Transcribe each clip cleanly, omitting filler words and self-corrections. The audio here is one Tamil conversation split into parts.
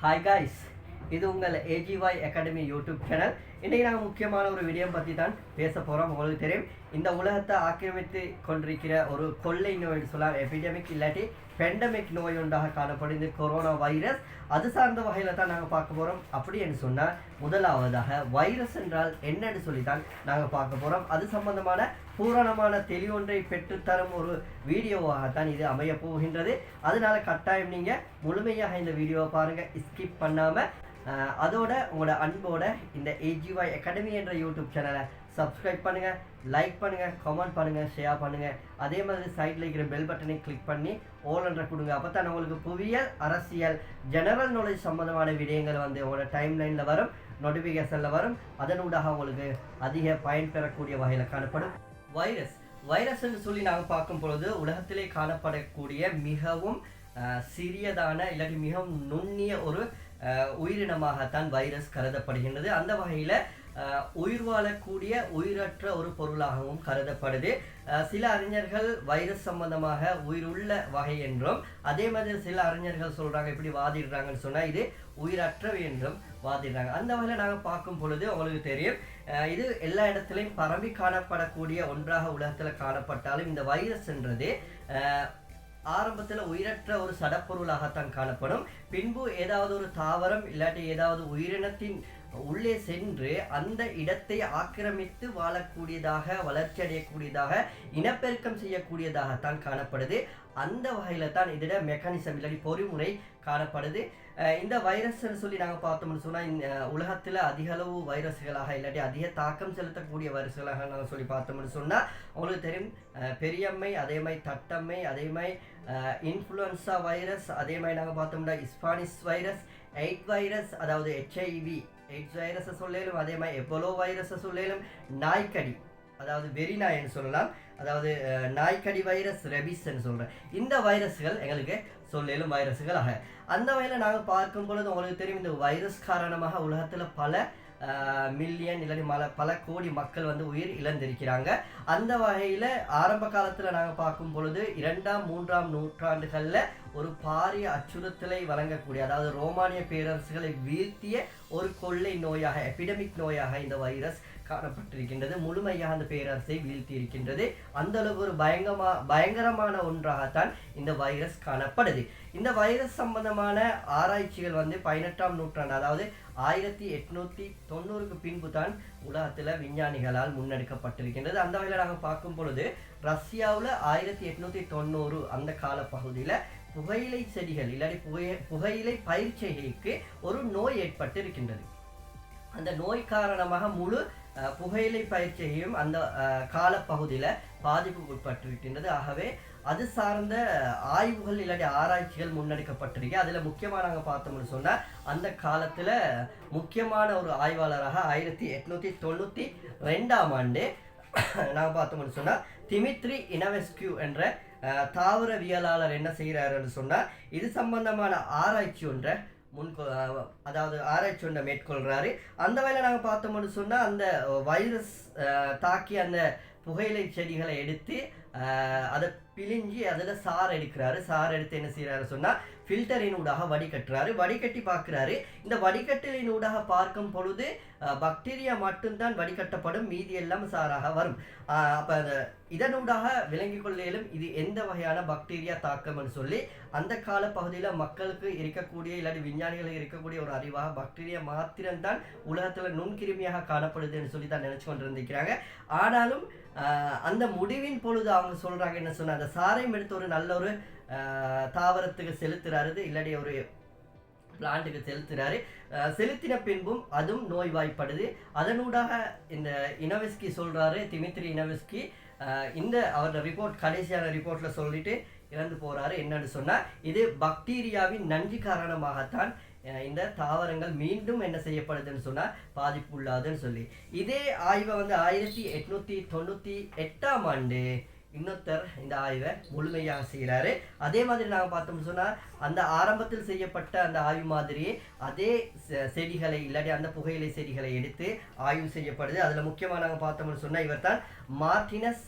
ஹாய் காய்ஸ், இது உங்கள் AGY அகாடமி யூடியூப் சேனல். இன்றைக்கி நாங்கள் முக்கியமான ஒரு வீடியோ பற்றி தான் பேச போகிறோம். உங்களுக்கு தெரியும், இந்த உலகத்தை ஆக்கிரமித்து கொண்டிருக்கிற ஒரு கொள்ளை நோய் சொல்லலாம், எபிடமிக் இல்லாட்டி பெண்டமிக் நோய் ஒன்றாக காணப்படும் இந்த கொரோனா வைரஸ். அது சார்ந்த வகையில் தான் நாங்கள் பார்க்க போகிறோம். அப்படி என்று சொன்னால், முதலாவதாக வைரஸ் என்றால் என்னன்னு சொல்லி தான் நாங்கள் பார்க்க போகிறோம். அது சம்பந்தமான பூரணமான தெளிவொன்றை பெற்றுத்தரும் ஒரு வீடியோவாகத்தான் இது அமைய போகின்றது. அதனால கட்டாயம் நீங்கள் முழுமையாக இந்த வீடியோவை பாருங்கள், ஸ்கிப் பண்ணாமல். அதோட உங்களோட அன்போட இந்த AGY அகாடமி என்ற யூடியூப் சேனலை சப்ஸ்கிரைப் பண்ணுங்கள், லைக் பண்ணுங்கள், கமெண்ட் பண்ணுங்கள், ஷேர் பண்ணுங்கள். அதே மாதிரி சைடில் இருக்கிற பெல் பட்டனை கிளிக் பண்ணி ஓல் என்ற கொடுங்க. அப்போ தான் உங்களுக்கு புவியியல், அரசியல், ஜெனரல் நாலேஜ் சம்மந்தமான விடயங்கள் உங்களோட டைம்லைனில் வரும், நோட்டிஃபிகேஷனில் வரும். அதனூடாக உங்களுக்கு அதிக பயன் பெறக்கூடிய வகையில் காணப்படும். வைரஸ் என்று சொல்லி நாங்கள் பார்க்கும் பொழுது உலகத்திலே காணப்படக்கூடிய மிகவும் சிறியதான இல்லாட்டி மிகவும் நுண்ணிய ஒரு உயிரினமாகத்தான் வைரஸ் கருதப்படுகின்றது. அந்த வகையில் உயிர் வாழக்கூடிய உயிரற்ற ஒரு பொருளாகவும் கருதப்படுது. சில அறிஞர்கள் வைரஸ் சம்பந்தமாக உயிருள்ள வகை என்றும், அதே மாதிரி சில அறிஞர்கள் சொல்கிறாங்க, இப்படி வாதிடுறாங்கன்னு சொன்னால் இது உயிரற்றவை என்றும் வாதிடுறாங்க. அந்த வகையில் நாங்கள் பார்க்கும் பொழுது உங்களுக்கு தெரியும், இது எல்லா இடத்துலையும் பரவி காணப்படக்கூடிய ஒன்றாக உலகத்தில் காணப்பட்டாலும் இந்த வைரஸ் என்றது ஆரம்பத்தில் உயிரற்ற ஒரு சடப்பொருளாகத்தான் காணப்படும். பின்பு ஏதாவது ஒரு தாவரம் இல்லாட்டி ஏதாவது உயிரினத்தின் உள்ளே சென்று அந்த இடத்தை ஆக்கிரமித்து வாழக்கூடியதாக, வளர்ச்சி அடையக்கூடியதாக, இனப்பெருக்கம் செய்யக்கூடியதாகத்தான் காணப்படுது. அந்த வகையில் தான் இதோட மெக்கானிசம் இல்லாட்டி பொறிமுறை காணப்படுது. இந்த வைரஸ்ன்னு சொல்லி நாங்கள் பார்த்தோம்னு சொன்னால், இந்த உலகத்தில் அதிக அளவு வைரஸ்களாக இல்லாட்டி அதிக தாக்கம் செலுத்தக்கூடிய வைரஸ்களாக நாங்கள் சொல்லி பார்த்தோம்னு சொன்னால், உங்களுக்கு தெரியும், பெரியம்மை, அதே மாதிரி தட்டம்மை, அதே மாதிரி இன்ஃப்ளூயன்சா வைரஸ், அதே மாதிரி நாங்கள் பார்த்தோம்னா ஸ்பானிஷ் வைரஸ், எய்ட் வைரஸ், அதாவது HIV எய்ட்ஸ் வைரஸை சொல்லலும், அதே மாதிரி எபோலோ வைரஸை சொல்லலும், நாய்க்கடி அதாவது வெறிநாய்ன்னு சொல்லலாம், அதாவது நாய்க்கடி வைரஸ், ரெபிஸ்ன்னு சொல்கிறேன். இந்த வைரஸ்கள் எங்களுக்கு சொல்லலும் வைரஸ்களாக. அந்த வகையில் நாங்கள் பார்க்கும் பொழுது உங்களுக்கு தெரியும், இந்த வைரஸ் காரணமாக உலகத்தில் பல மில்லியன் இல்லாட்டி பல கோடி மக்கள் உயிர் இழந்திருக்கிறாங்க. அந்த வகையில் ஆரம்ப காலத்தில் நாங்கள் பார்க்கும் பொழுது 2ஆம் 3ஆம் நூற்றாண்டுகளில் ஒரு பாரிய அச்சுறுத்தலை வழங்கக்கூடிய, அதாவது ரோமானிய பேரரசுகளை வீழ்த்திய ஒரு கொள்ளை நோயாக, எபிடமிக் நோயாக இந்த வைரஸ் காணப்பட்டிருக்கின்றது. முழுமையாக அந்த பேரரசை வீழ்த்தி இருக்கின்றது. அந்த அளவுக்கு ஒரு பயங்கரமான ஒன்றாகத்தான் இந்த வைரஸ் காணப்படுது. இந்த வைரஸ் சம்பந்தமான ஆராய்ச்சிகள் 18ஆம் நூற்றாண்டு, அதாவது 1890க்கு பின்பு தான் உலகத்தில் விஞ்ஞானிகளால் முன்னெடுக்கப்பட்டிருக்கின்றது. அந்த வகையில் நாங்கள் பார்க்கும் பொழுது ரஷ்யாவில் 1890 அந்த கால பகுதியில் புகையிலை செடிகள் இல்லாட்டி புகையிலை பயிர் செய்கைக்கு ஒரு நோய் ஏற்பட்டு இருக்கின்றது. அந்த நோய் காரணமாக முழு புகையிலை பயிற்சியையும் அந்த காலப்பகுதியில் பாதிப்புக்கு உட்பட்டிருக்கின்றது. ஆகவே அது சார்ந்த ஆய்வுகள் இல்லாட்டி ஆராய்ச்சிகள் முன்னெடுக்கப்பட்டிருக்கு. அதில் முக்கியமாக நாங்கள் பார்த்தோம்னு சொன்னால், அந்த காலத்தில் முக்கியமான ஒரு ஆய்வாளராக 1892ஆம் ஆண்டு நாங்கள் பார்த்தோம்னு சொன்னால், திமித்ரி இனவெஸ்கியூ என்ற தாவரவியலாளர் என்ன செய்கிறாருன்னு சொன்னால், இது சம்பந்தமான ஆராய்ச்சி ஒன்றை ஆராய்ச்சி ஒன்றை மேற்கொள்கிறாரு. அந்த வேலை நாங்கள் பார்த்தோம்னு சொன்னால், அந்த வைரஸ் தாக்கி அந்த புகையிலை செடிகளை எடுத்து அதை பிழிஞ்சி அதில் சாறு எடுக்கிறாரு. சாறு எடுத்து என்ன செய்கிறாரு சொன்னால், ஃபில்டரின் ஊடாக வடிகட்டுறாரு. வடிகட்டி பார்க்குறாரு. இந்த வடிகட்டலின் ஊடாக பார்க்கும் பொழுது பாக்டீரியா மட்டும்தான் வடிகட்டப்படும், மீதி எல்லாம் சாராக வரும். அப்போ இதனூடாக விளங்கி கொள்ளையிலும் இது எந்த வகையான பாக்டீரியா தாக்கம்னு சொல்லி அந்த கால பகுதியில் மக்களுக்கு இருக்கக்கூடிய இல்லாட்டி விஞ்ஞானிகளுக்கு இருக்கக்கூடிய ஒரு அறிவாக பாக்டீரியா மாத்திரம்தான் உலகத்தில் நுண்கிருமியாக காணப்படுதுன்னு சொல்லி தான் நினச்சி கொண்டு இருந்திருக்கிறாங்க. ஆனாலும் அந்த முடிவின் பொழுது அவங்க சொல்கிறாங்க என்ன சொன்னால், அந்த சாரையும் எடுத்து ஒரு நல்ல ஒரு தாவரத்துக்கு செலுத்துறாரு, இல்லாட்டி ஒரு பிளான்ட்டுக்கு செலுத்துறாரு. செலுத்தின பின்பும் அதுவும் நோய்வாய்ப்படுது. அதனூடாக இந்த இனவெஸ்கி சொல்கிறாரு, திமித்ரி இனவெஸ்கி, இந்த அவரோட ரிப்போர்ட், கடைசியான ரிப்போர்ட்டில் சொல்லிட்டு இறந்து போகிறாரு. என்னன்னு சொன்னால், இது பாக்டீரியாவின் நன்றி காரணமாகத்தான் இந்த தாவரங்கள் மீண்டும் என்ன செய்யப்படுதுன்னு சொன்னால் பாதிப்பு உள்ளாதுன்னு சொல்லி. இதே ஆய்வை 1898ஆம் ஆண்டு இன்னொருத்தர் இந்த ஆய்வை முழுமையாக செய்கிறாரு. அதே மாதிரி நாங்கள் பார்த்தோம்னு சொன்னால், அந்த ஆரம்பத்தில் செய்யப்பட்ட அந்த ஆய்வு மாதிரியே அதே செடிகளை இல்லாட்டி அந்த புகையிலை செடிகளை எடுத்து ஆய்வு செய்யப்படுது. அதில் முக்கியமாக நாங்கள் பார்த்தோம்னு சொன்னால், இவர் தான் மார்டினஸ்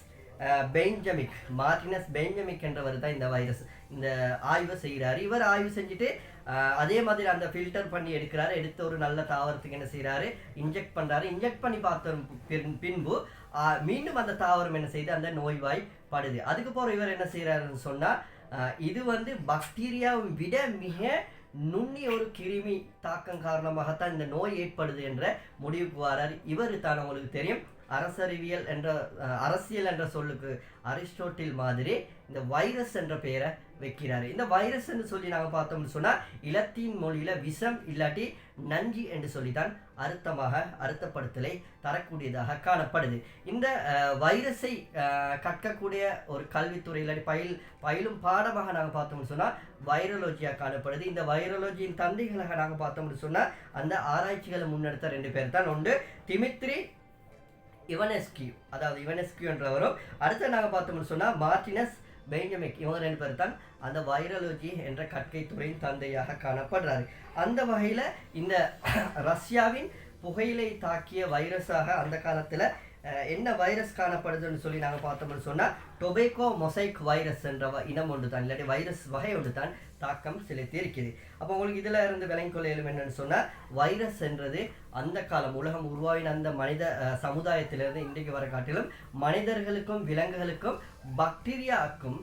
பெஞ்சமிக் என்றவர் தான் இந்த வைரஸ் இந்த ஆய்வை செய்கிறார். இவர் ஆய்வு செஞ்சுட்டு அதே மாதிரி அந்த ஃபில்டர் பண்ணி எடுக்கிறாரு. எடுத்து ஒரு நல்ல தாவரத்துக்கு என்ன செய்கிறாரு, இன்ஜெக்ட் பண்ணுறாரு. இன்ஜெக்ட் பண்ணி பார்த்த பின்பு மீண்டும் அந்த தாவரம் என்ன செய்யுது, அந்த நோய்வாய்ப்படுது. அதுக்கப்புறம் இவர் என்ன செய்கிறாருன்னு சொன்னால், இது வந்து பாக்டீரியாவை விட மிக நுண்ணிய ஒரு கிருமி தாக்கம் காரணமாகத்தான் இந்த நோய் ஏற்படுது என்ற முடிவுக்கு வரார். இவர் தான் உங்களுக்கு தெரியும் அரசியல் என்ற சொல்லுக்கு அரிஸ்டோட்டில் மாதிரி இந்த வைரஸ் என்ற பெயரை வைக்கிறாரு. இந்த வைரஸ் என்று சொல்லி நாங்கள் பார்த்தோம்னு சொன்னால் இலத்தீன் மொழியில விஷம் இல்லாட்டி நஞ்சு என்று சொல்லித்தான் அர்த்தப்படுத்தலை தரக்கூடியதாக காணப்படுது. இந்த வைரஸை கற்கக்கூடிய ஒரு கல்வித்துறை இல்லாட்டி பயிலும் பாடமாக நாங்கள் பார்த்தோம்னு சொன்னால் வைரலோஜியாக காணப்படுது. இந்த வைரலோஜியின் தந்தைகளாக நாங்கள் பார்த்தோம்னு சொன்னால் அந்த ஆராய்ச்சிகளை முன்னெடுத்த 2 பேர் தான். ஒன்று டிமித்ரி இவனெஸ்கியூ, அதாவது இவனெஸ்கியூ என்றவரும், அடுத்து நாங்கள் பார்த்தோம்னு சொன்னால் மார்டினஸ் பெஞ்சமிக், இவங்க 2 பேர் தான் அந்த வைரலோஜி என்ற கற்கை துறையின் தந்தையாக காணப்படுறாரு. அந்த வகையில் இந்த ரஷ்யாவின் புகையிலை தாக்கிய வைரஸாக அந்த காலத்தில் என்ன வைரஸ் காணப்படுதுன்னு சொல்லி நாங்கள் பார்த்தோம்னு சொன்னால் டொபேக்கோ மொசைக் வைரஸ் என்ற இனம் ஒன்று தான், இல்லாட்டி வைரஸ் வகை ஒன்று தான் தாக்கம் செலுத்தி இருக்குது. அப்போ உங்களுக்கு இதில் இருந்து விளங்கிக் கொள்ள இயலும் என்னன்னு சொன்னால், வைரஸ் என்றது அந்த காலம் உலகம் உருவாகின அந்த மனித சமுதாயத்திலிருந்து இன்றைக்கு வர காட்டிலும் மனிதர்களுக்கும் விலங்குகளுக்கும் பாக்டீரியாவுக்கும்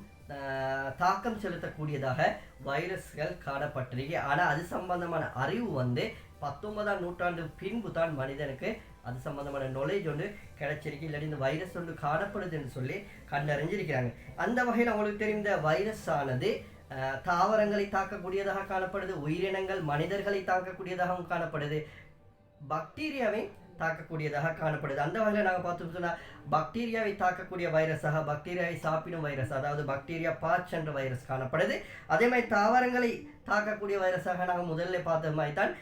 தாக்கம் செலுத்தக்கூடியதாக வைரஸ்கள் காணப்பட்டிருக்கு. ஆனால் அது சம்பந்தமான அறிவு வந்து 19ஆம் நூற்றாண்டு பின்பு தான் மனிதனுக்கு அது சம்பந்தமான நாலேஜ் ஒன்று கிடைச்சிருக்கு, இல்லாட்டி இந்த வைரஸ் ஒன்று காணப்படுதுன்னு சொல்லி கண்டறிஞ்சிருக்கிறாங்க. அந்த வகையில் அவங்களுக்கு தெரிந்த வைரஸ் ஆனது தாவரங்களை தாக்கக்கூடியதாக காணப்படுது, உயிரினங்கள் மனிதர்களை தாக்கக்கூடியதாகவும் காணப்படுது, பாக்டீரியாவை தாக்கக்கூடியதாக காணப்படுது. அந்த வகையில் நாங்கள் பார்த்தோம்னு சொன்னால் பாக்டீரியாவை தாக்கக்கூடிய வைரஸாக பாக்டீரியாவை சாப்பிடும் வைரஸ், அதாவது பாக்டீரியா பாச் என்ற வைரஸ் காணப்படுது. அதே மாதிரி தாவரங்களை தாக்கக்கூடிய வைரஸாக நாங்கள் முதல்ல பார்த்த மாதிரி தான்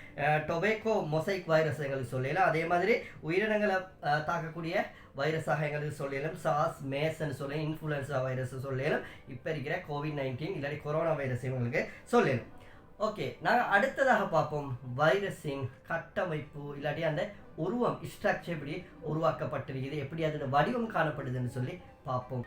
டொபேக்கோ மொசைக் வைரஸ் எங்களுக்கு சொல்லலாம். அதே மாதிரி உயிரினங்களை தாக்கக்கூடிய வைரஸாக எங்களுக்கு சொல்லலாம் சாஸ் மேஸ்ன்னு சொல்லலாம், இன்ஃப்ளூயன்சா வைரஸ் சொல்லலாம், இப்போ இருக்கிற COVID-19 இல்லாட்டி கொரோனா வைரஸ் எங்களுக்கு சொல்லலாம். ஓகே, நாங்கள் அடுத்ததாக பார்ப்போம் வைரஸின் கட்டமைப்பு இல்லாட்டி அந்த உருவம் ஸ்ட்ரக்சர் எப்படி உருவாக்கப்பட்டிருக்குது, எப்படி அதோட வடிவம் காணப்படுதுன்னு சொல்லி பார்ப்போம்.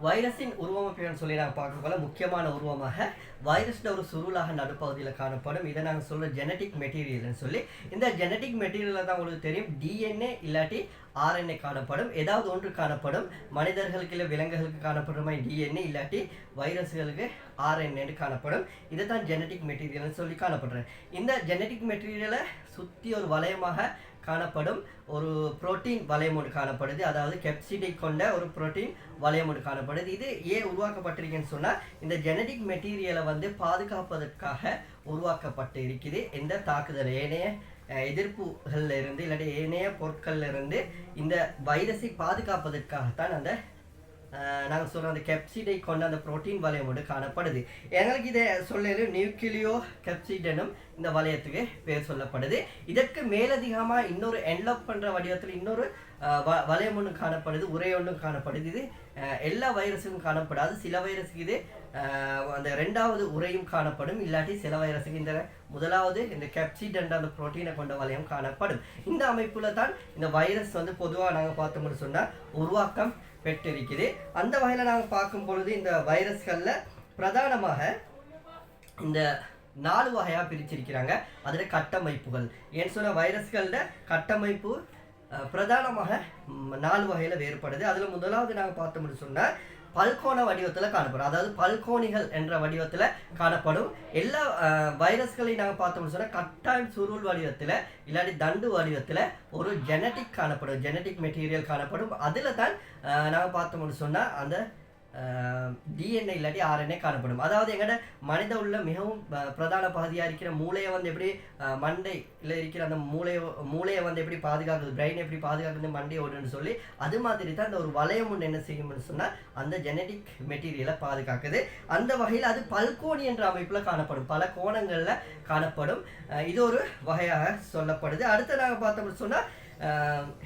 வைரஸின் உருவமைப்புன்னு சொல்லி நாங்கள் பார்க்க போல முக்கியமான உருவமாக வைரஸில் ஒரு சுருளாக நடுப்பகுதியில் காணப்படும். இதை நாங்கள் சொல்கிற ஜெனட்டிக் மெட்டீரியல்னு சொல்லி, இந்த ஜெனட்டிக் மெட்டீரியலில் தான் உங்களுக்கு தெரியும் DNA இல்லாட்டி RNA காணப்படும், ஏதாவது ஒன்று காணப்படும். மனிதர்களுக்கு இல்லை விலங்குகளுக்கு காணப்படுற மாதிரி DNA இல்லாட்டி வைரஸ்களுக்கு RNA காணப்படும். இதை தான் ஜெனட்டிக் மெட்டீரியல்னு சொல்லி காணப்படுறேன். இந்த ஜெனட்டிக் மெட்டீரியலை சுற்றி ஒரு வளையமாக காணப்படும் ஒரு புரோட்டீன் வளையம் ஒன்று காணப்படுது, அதாவது கெப்சிடை கொண்ட ஒரு புரோட்டீன் வளையம் ஒன்று காணப்படுது. இது ஏன் உருவாக்கப்பட்டிருக்குன்னு சொன்னால் இந்த ஜெனட்டிக் மெட்டீரியலை வந்து பாதுகாப்பதற்காக உருவாக்கப்பட்டு இருக்குது. இந்த தாக்குதல் ஏனைய எதிர்ப்புகள்ல இருந்து இல்லாட்டி ஏனைய பொருட்கள்ல இருந்து இந்த வைரஸை பாதுகாப்பதற்காகத்தான் அந்த நாங்கள் சொல்கிற அந்த கெப்சிடை கொண்ட அந்த புரோட்டீன் வளையம் ஒன்று காணப்படுது. எங்களுக்கு இதை சொல்லலும் நியூக்ளியோ கெப்சிடனும் இந்த வளையத்துக்கு பேர் சொல்லப்படுது. இதற்கு மேலதிகமாக இன்னொரு என்லப் பண்ணுற வடிவத்தில் இன்னொரு வளையம் ஒன்று காணப்படுது, உரை ஒன்றும் காணப்படுது. இது எல்லா வைரஸுக்கும் காணப்படாது, சில வைரஸுக்கு இது அந்த 2வது உரையும் காணப்படும், இல்லாட்டி சில வைரஸுக்கு இந்த முதலாவது இந்த கெப்சிடன் அந்த புரோட்டீனை கொண்ட வளையம் காணப்படும். இந்த அமைப்புல தான் இந்த வைரஸ் வந்து பொதுவாக நாங்கள் பார்த்தோம்னு சொன்னால் உருவாக்கம் பெற்றிருக்குது. அந்த வகையில் நாங்கள் பார்க்கும் பொழுது இந்த வைரஸ்களில் பிரதானமாக இந்த 4 வகையாக பிரிச்சிருக்கிறாங்க. அதில் கட்டமைப்புகள் ஏன்னு சொன்னால் வைரஸ்களில் கட்டமைப்பு பிரதானமாக 4 வகையில் வேறுபடுது. அதில் முதலாவது நாங்கள் பார்த்தோம்னு சொன்னால் பல்கோண வடிவத்தில் காணப்படும், அதாவது பல்கோணிகள் என்ற வடிவத்தில் காணப்படும். எல்லா வைரஸ்களையும் நாங்கள் பார்த்தோம்னு சொன்னால் கட்டாயம் சுருள் வடிவத்தில் இல்லாட்டி தண்டு வடிவத்தில் ஒரு ஜெனட்டிக் காணப்படும், ஜெனட்டிக் மெட்டீரியல் காணப்படும். அதில் தான் நாங்கள் பார்த்தோம்னு சொன்னால் அந்த DNA இல்லாட்டி RNA காணப்படும். அதாவது எங்கள்ட மனித உள்ள மிகவும் பிரதான பகுதியாக இருக்கிற மூளையை வந்து எப்படி மண்டையில் இருக்கிற அந்த மூளையை வந்து எப்படி பாதுகாக்குது, பிரெயின் எப்படி பாதுகாக்குது மண்டையோடுன்னு சொல்லி, அது மாதிரி தான் அந்த ஒரு வளையம் ஒன்று என்ன செய்யும்னு சொன்னால் அந்த ஜெனட்டிக் மெட்டீரியலை பாதுகாக்குது. அந்த வகையில் அது பல்கோணி என்ற அமைப்பில் காணப்படும், பல கோணங்களில் காணப்படும். இது ஒரு வகையாக சொல்லப்படுது. அடுத்து நாங்கள் பார்த்தோம்னு சொன்னால்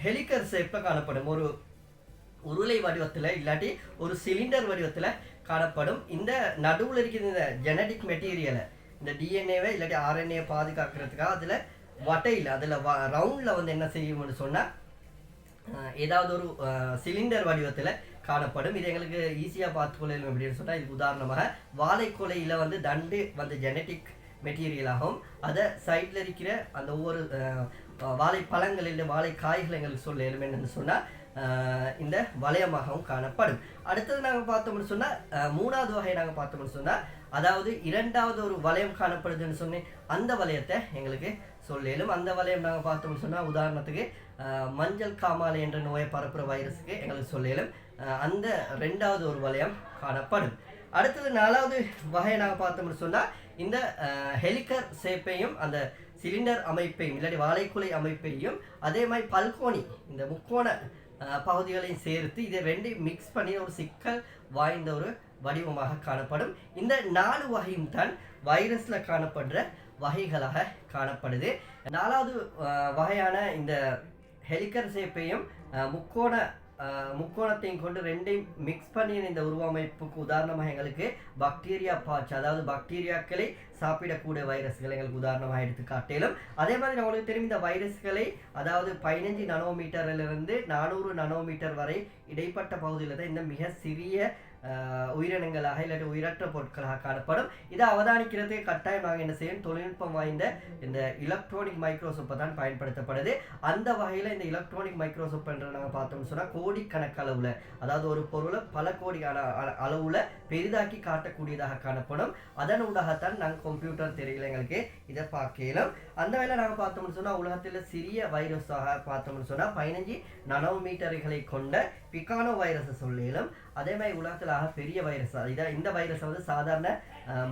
ஹெலிகர் ஷேப்பில் காணப்படும், ஒரு உருளை வடிவத்தில் இல்லாட்டி ஒரு சிலிண்டர் வடிவத்தில் காணப்படும். இந்த நடுவில் இருக்கிற இந்த ஜெனட்டிக் மெட்டீரியலை இந்த டிஎன்ஏவை இல்லாட்டி RNA பாதுகாக்கிறதுக்காக அதில் வட்டையில் அதில் ரவுண்டில் வந்து என்ன செய்யும்னு சொன்னால் ஏதாவது ஒரு சிலிண்டர் வடிவத்தில் காணப்படும். இது எங்களுக்கு ஈஸியாக பார்த்துக்கொள்ளணும் அப்படின்னு சொன்னால், இதுக்கு உதாரணமாக வாழைக்கொலையில் வந்து தண்டு வந்து ஜெனட்டிக் மெட்டீரியலாகவும் அதை சைடில் இருக்கிற அந்த ஒவ்வொரு வாழைப்பழங்களில் வாழைக்காய்கள் எங்களுக்கு சொல்ல என்னன்னு சொன்னால் இந்த வளையமாகவும் காணப்படும். அடுத்தது நாங்கள் பார்த்தோம்னு சொன்னால் மூணாவது வகை நாங்கள் பார்த்தோம்னு சொன்னால் அதாவது இரண்டாவது ஒரு வளையம் காணப்படுதுன்னு சொன்னேன். அந்த வளையத்தை எங்களுக்கு சொல்லும். அந்த வளையம் நாங்கள் பார்த்தோம்னு சொன்னால் உதாரணத்துக்கு மஞ்சள் காமாலை என்ற நோயை பரப்புகிற வைரஸுக்கு எங்களுக்கு சொல்லும். அந்த ரெண்டாவது ஒரு வளையம் காணப்படும். அடுத்தது நாலாவது வகையை நாங்கள் பார்த்தோம்னு சொன்னால் இந்த ஹெலிகர் ஷேப்பையும் அந்த சிலிண்டர் அமைப்பையும் இல்லாட்டி வாழைக்குலை அமைப்பையும் அதே மாதிரி பல்கோணி இந்த முக்கோண பகுதிகளையும் சேர்த்து இதை ரெண்டையும் மிக்ஸ் பண்ணி ஒரு சிக்கல் வாய்ந்த ஒரு வடிவமாக காணப்படும். இந்த 4 வகையும் தான் வைரஸில் காணப்படுற வகைகளாக காணப்படுது. நாலாவது வகையான இந்த ஹெலிகர் ஷேப்பையும் முக்கோணத்தையும் கொண்டு ரெண்டையும் மிக்ஸ் பண்ணின இந்த உருவமைப்புக்கு உதாரணமாக எங்களுக்கு பாக்டீரியா பாட்ச், அதாவது பாக்டீரியாக்களை சாப்பிடக்கூடிய வைரஸ்களை எங்களுக்கு உதாரணமாக எடுத்து காட்டிலும். அதே மாதிரி நம்மளுக்கு தெரியும் இந்த வைரஸ்களை அதாவது 15 நானோமீட்டரிலிருந்து 400 நானோமீட்டர் வரை இடைப்பட்ட பகுதியில் தான் இந்த மிக சிறிய உயிரினங்களாக இல்லாட்டி உயிரற்ற பொருட்களாக காணப்படும். இதை அவதானிக்கிறதுக்கு கட்டாயம் நாங்கள் என்ன செய்யணும், தொழில்நுட்பம் வாய்ந்த இந்த எலக்ட்ரானிக் மைக்ரோஸ்கோப்பை தான் பயன்படுத்தப்படுது. அந்த வகையில் இந்த எலக்ட்ரானிக் மைக்ரோஸ்கோப் என்ற நாங்கள் பார்த்தோம்னு சொன்னால் கோடிக்கணக்கு அளவில், அதாவது ஒரு பொருளை பல கோடி அளவில் பெரிதாக்கி காட்டக்கூடியதாக காணப்படும். அதன் ஊடாகத்தான் நாங்கள் கம்ப்யூட்டர் திரையில் எங்களுக்கு இதை பார்க்கலாம். அந்த வேலை நாங்கள் பார்த்தோம்னு சொன்னால் உலகத்தில் சிறிய வைரஸாக பார்த்தோம்னு சொன்னால் 15 நானோமீட்டர்களை கொண்ட பிகானோ வைரஸை சொல்லிலும். அதே மாதிரி உலகத்தில் பெரிய வைரஸ் இந்த வைரஸை வந்து சாதாரண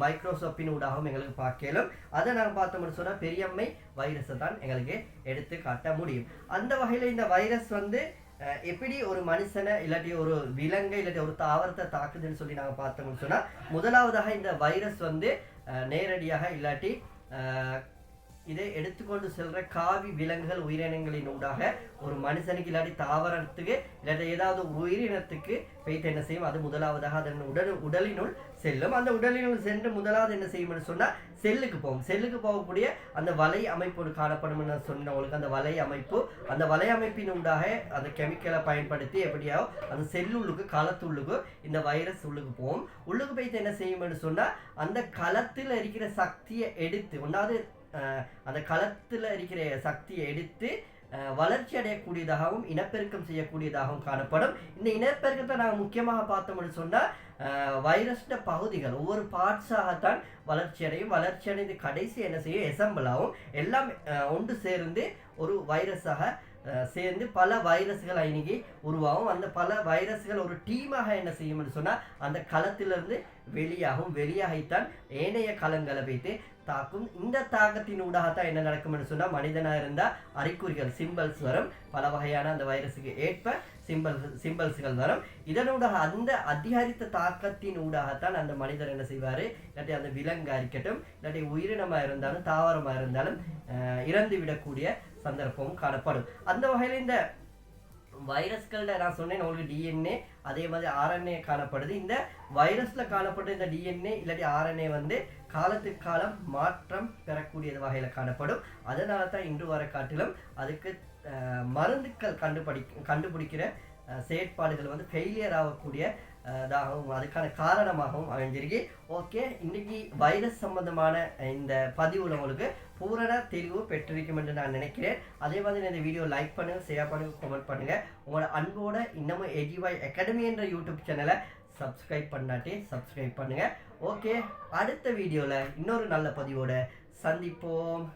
மைக்ரோஸ்கோப்பின் ஊடாகவும் எங்களுக்கு பார்க்கலாம். அதை நாங்கள் பார்த்தோம்னு சொன்னால் பெரியம்மை வைரஸை தான் எங்களுக்கு எடுத்து காட்ட முடியும். அந்த வகையில் இந்த வைரஸ் வந்து எப்படி ஒரு மனுஷனை இல்லாட்டி ஒரு விலங்கை இல்லாட்டி ஒரு தாவரத்தை தாக்குதுன்னு சொல்லி நாங்கள் பார்த்தோம்னு சொன்னால் முதலாவதாக இந்த வைரஸ் வந்து நேரடியாக இல்லாட்டி இதை எடுத்துக்கொண்டு செல்ற காவி விலங்குகள் உயிரினங்களின் ஊடாக ஒரு மனுஷனுக்கு இல்லாட்டி தாவரத்துக்கு இல்லாட்டி ஏதாவது உயிரினத்துக்கு பெய்து என்ன செய்யும், அது முதலாவதாக அதன் உடலினுள் செல்லும். அந்த உடலினுள் சென்று முதலாவது என்ன செய்யும்னு சொன்னால் செல்லுக்கு போகும். செல்லுக்கு போகக்கூடிய அந்த வலை அமைப்போடு காணப்படும் சொன்னவங்களுக்கு அந்த வலை அமைப்பு, அந்த வலை அமைப்பின் ஊடாக அந்த கெமிக்கலை பயன்படுத்தி எப்படியோ அந்த செல்லுள்ளுக்கு களத்துள்ளுக்கு இந்த வைரஸ் உள்ளுக்கு போகும். உள்ளுக்கு போய்த்து என்ன செய்யும்னு சொன்னால் அந்த களத்தில் இருக்கிற சக்தியை எடுத்து ஒன்றாவது அந்த களத்தில் இருக்கிற சக்தியை எடுத்து வளர்ச்சி அடையக்கூடியதாகவும் இனப்பெருக்கம் செய்யக்கூடியதாகவும் காணப்படும். இந்த இனப்பெருக்கத்தை நாங்கள் முக்கியமாக பார்த்தோம்னு சொன்னால் வைரஸ்ட பகுதிகள் ஒவ்வொரு பார்ட்ஸாகத்தான் வளர்ச்சி அடையும். வளர்ச்சி அடைந்து கடைசி என்ன செய்யும், எசம்பிள் ஆகும். எல்லாம் ஒன்று சேர்ந்து ஒரு வைரஸாக சேர்ந்து பல வைரஸ்கள் இன்னைக்கு உருவாகும். அந்த பல வைரஸ்கள் ஒரு டீமாக என்ன செய்யும்னு சொன்னால் அந்த களத்திலிருந்து வெளியாகித்தான் ஏனைய களங்களை வைத்து தாக்கும். இந்த தாக்கத்தின் ஊடாகத்தான் என்ன நடக்கும்னு சொன்னால் மனிதனாக இருந்தால் அறிகுறிகள் சிம்பிள்ஸ் வரும். பல வகையான அந்த வைரஸுக்கு ஏற்ப சிம்பிள்ஸ்கள் வரும். இதனூடாக அந்த அதிகரித்த தாக்கத்தின் ஊடாகத்தான் அந்த மனிதர் என்ன செய்வார், இல்லாட்டி அந்த விலங்காக இருக்கட்டும் இல்லாட்டி உயிரினமாக இருந்தாலும் தாவரமாக இருந்தாலும் இறந்து விடக்கூடிய சந்தர்ப்பமும் காணப்படும். அந்த வகையில் இந்த வைரஸ்கள நான் சொன்னேன் உங்களுக்கு டிஎன்ஏ அதே மாதிரி ஆர்என்ஏ காணப்படுது. இந்த வைரஸில் காணப்படுற இந்த டிஎன்ஏ இல்லாட்டி ஆர்என்ஏ வந்து காலத்துக்கு காலம் மாற்றம் பெறக்கூடிய வகையில் காணப்படும். அதனால தான் இன்று வர காட்டிலும் அதுக்கு மருந்துக்கள் கண்டுபிடிக்கிற செயற்பாடுகள் வந்து ஃபெயிலியர் ஆகக்கூடிய தாகவும் அதுக்கான காரணமாகவும் அமைஞ்சிருக்கு. ஓகே, இன்றைக்கி வைரஸ் சம்பந்தமான இந்த பதிவில் உங்களுக்கு பூரண தெளிவு பெற்றிருக்கும் என்று நான் நினைக்கிறேன். அதே மாதிரி இந்த வீடியோ லைக் பண்ணுங்கள், ஷேர் பண்ணுங்கள், கமெண்ட் பண்ணுங்கள். உங்களோட அன்போட இன்னமும் AGY அகாடமி என்ற யூடியூப் சேனலை சப்ஸ்கிரைப் பண்ணாட்டி சப்ஸ்கிரைப் பண்ணுங்கள். ஓகே, அடுத்த வீடியோவில் இன்னொரு நல்ல பதிவோட சந்திப்போம்.